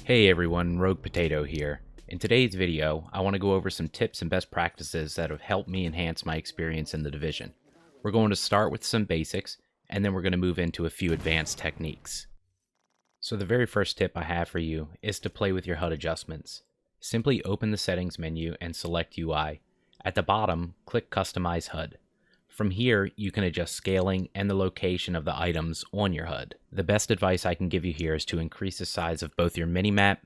Hey everyone, Rogue Potato here. In today's video, I want to go over some tips and best practices that have helped me enhance my experience in the Division. We're going to start with some basics, and then we're going to move into a few advanced techniques. So the very first tip I have for you is to play with your HUD adjustments. Simply open the settings menu and select UI. At the bottom, click Customize HUD. From here, you can adjust scaling and the location of the items on your HUD. The best advice I can give you here is to increase the size of both your minimap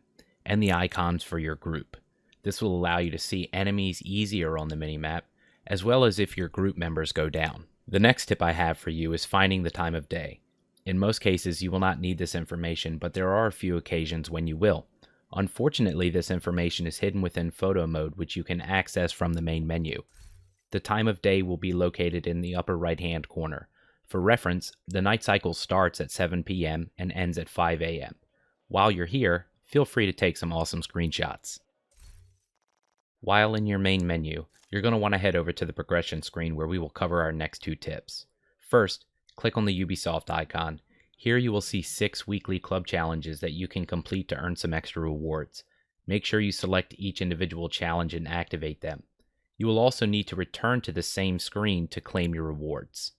and the icons for your group. This will allow you to see enemies easier on the minimap, as well as if your group members go down. The next tip I have for you is finding the time of day. In most cases, you will not need this information, but there are a few occasions when you will. Unfortunately, this information is hidden within photo mode, which you can access from the main menu. The time of day will be located in the upper right-hand corner. For reference, the night cycle starts at 7 p.m. and ends at 5 a.m. While you're here, feel free to take some awesome screenshots. While in your main menu, you're going to want to head over to the progression screen where we will cover our next two tips. First, click on the Ubisoft icon. Here you will see 6 weekly club challenges that you can complete to earn some extra rewards. Make sure you select each individual challenge and activate them. You will also need to return to the same screen to claim your rewards.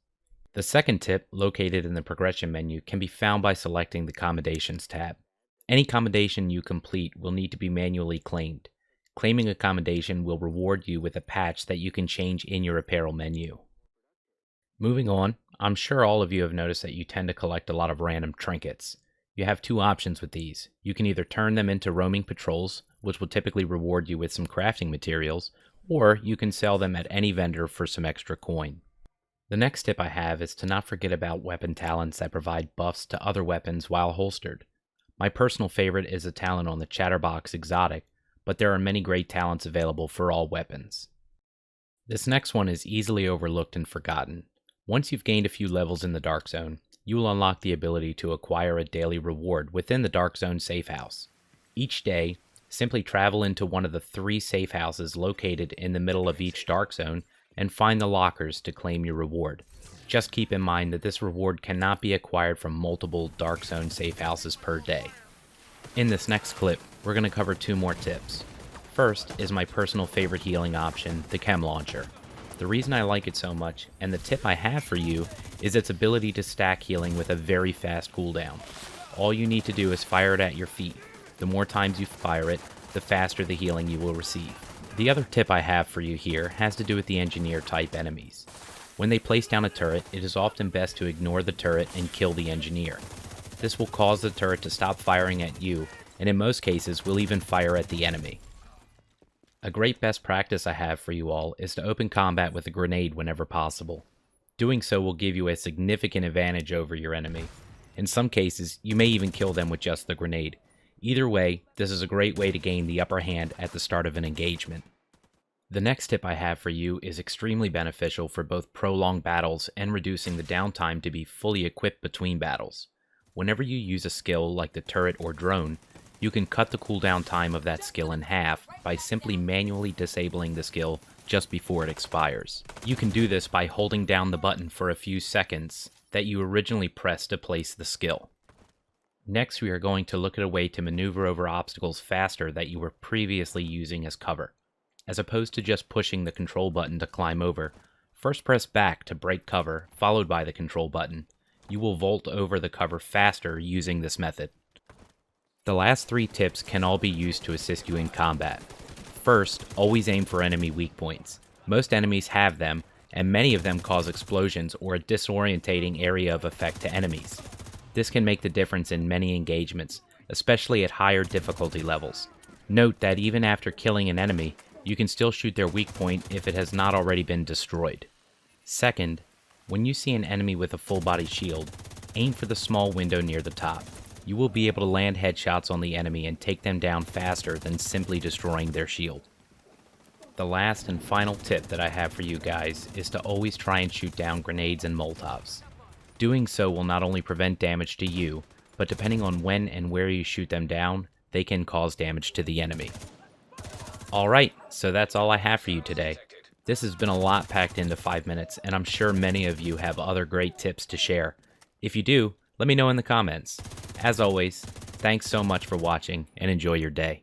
The second tip, located in the progression menu, can be found by selecting the Accommodations tab. Any accommodation you complete will need to be manually claimed. Claiming accommodation will reward you with a patch that you can change in your apparel menu. Moving on, I'm sure all of you have noticed that you tend to collect a lot of random trinkets. You have two options with these. You can either turn them into roaming patrols, which will typically reward you with some crafting materials, or you can sell them at any vendor for some extra coin. The next tip I have is to not forget about weapon talents that provide buffs to other weapons while holstered. My personal favorite is a talent on the Chatterbox Exotic, but there are many great talents available for all weapons. This next one is easily overlooked and forgotten. Once you've gained a few levels in the Dark Zone, you will unlock the ability to acquire a daily reward within the Dark Zone safe house. Each day, simply travel into one of the 3 safe houses located in the middle of each Dark Zone and find the lockers to claim your reward. Just keep in mind that this reward cannot be acquired from multiple Dark Zone safe houses per day. In this next clip, we're going to cover 2 more tips. First is my personal favorite healing option, the Chem Launcher. The reason I like it so much, and the tip I have for you, is its ability to stack healing with a very fast cooldown. All you need to do is fire it at your feet. The more times you fire it, the faster the healing you will receive. The other tip I have for you here has to do with the engineer type enemies. When they place down a turret, it is often best to ignore the turret and kill the engineer. This will cause the turret to stop firing at you, and in most cases will even fire at the enemy. A great best practice I have for you all is to open combat with a grenade whenever possible. Doing so will give you a significant advantage over your enemy. In some cases, you may even kill them with just the grenade. Either way, this is a great way to gain the upper hand at the start of an engagement. The next tip I have for you is extremely beneficial for both prolonged battles and reducing the downtime to be fully equipped between battles. Whenever you use a skill like the turret or drone, you can cut the cooldown time of that skill in half by simply manually disabling the skill just before it expires. You can do this by holding down the button for a few seconds that you originally pressed to place the skill. Next, we are going to look at a way to maneuver over obstacles faster that you were previously using as cover. As opposed to just pushing the control button to climb over, first press back to break cover, followed by the control button. You will vault over the cover faster using this method. The last 3 tips can all be used to assist you in combat. First, always aim for enemy weak points. Most enemies have them, and many of them cause explosions or a disorientating area of effect to enemies. This can make the difference in many engagements, especially at higher difficulty levels. Note that even after killing an enemy, you can still shoot their weak point if it has not already been destroyed. Second, when you see an enemy with a full body shield, aim for the small window near the top. You will be able to land headshots on the enemy and take them down faster than simply destroying their shield. The last and final tip that I have for you guys is to always try and shoot down grenades and Molotovs. Doing so will not only prevent damage to you, but depending on when and where you shoot them down, they can cause damage to the enemy. Alright, so that's all I have for you today. This has been a lot packed into 5 minutes, and I'm sure many of you have other great tips to share. If you do, let me know in the comments. As always, Thanks so much for watching and enjoy your day.